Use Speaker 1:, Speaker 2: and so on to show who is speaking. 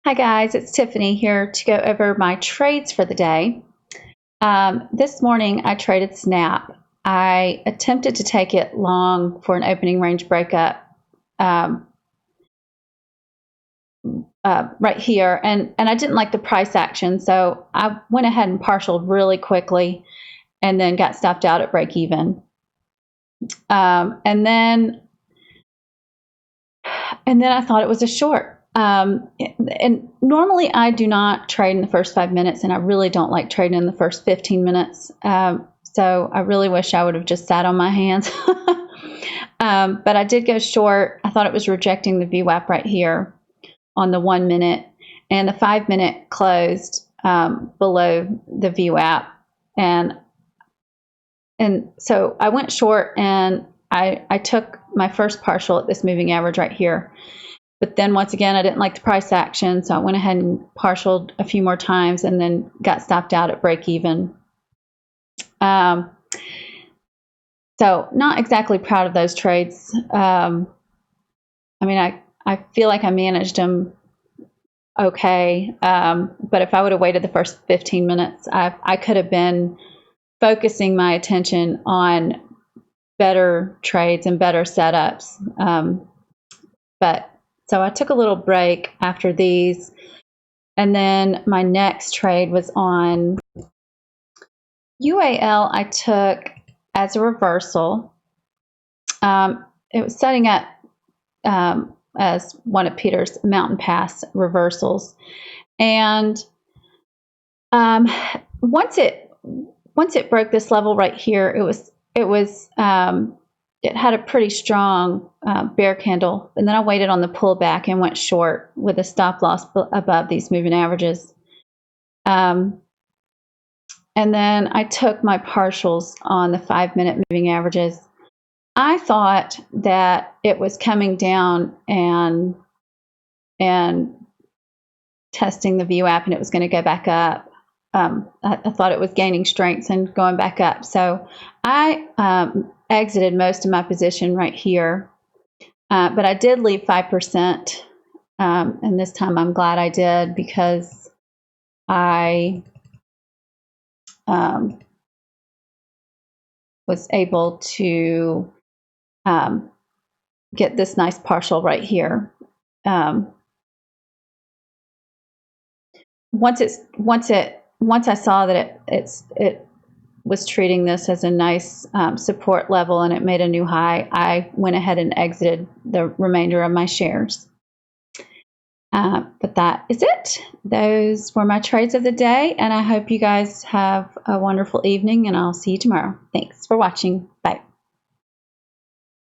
Speaker 1: Hi guys, it's Tiffany here to go over my trades for the day. This morning I traded Snap. I attempted to take it long for an opening range breakup um, right here, and I didn't like the price action, so I went ahead and partialed really quickly and then got stopped out at break even. And then I thought it was a short. And normally I do not trade in the first 5 minutes, and I really don't like trading in the first 15 minutes. So I really wish I would have just sat on my hands. But I did go short. I thought it was rejecting the VWAP right here on the 1 minute, and the 5 minute closed below the VWAP. And so I went short, and I took my first partial at this moving average right here. But then once again, I didn't like the price action, so I went ahead and partialed a few more times and then got stopped out at break even. So not exactly proud of those trades. I feel like I managed them okay, but if I would have waited the first 15 minutes, I could have been focusing my attention on better trades and better setups. So I took a little break after these, and then my next trade was on UAL. I took as a reversal. It was setting up as one of Peter's Mountain Pass reversals, and once it broke this level right here, it had a pretty strong bear candle, and then I waited on the pullback and went short with a stop loss above these moving averages. And then I took my partials on the 5 minute moving averages. I thought that it was coming down and testing the VWAP, and it was going to go back up. I thought it was gaining strength and going back up. So I exited most of my position right here, but I did leave 5%, and this time I'm glad I did, because I was able to get this nice partial right here. Once I saw that it was treating this as a nice support level and it made a new high, I went ahead and exited the remainder of my shares. But that is it. Those were my trades of the day, and I hope you guys have a wonderful evening, and I'll see you tomorrow. Thanks for watching. Bye.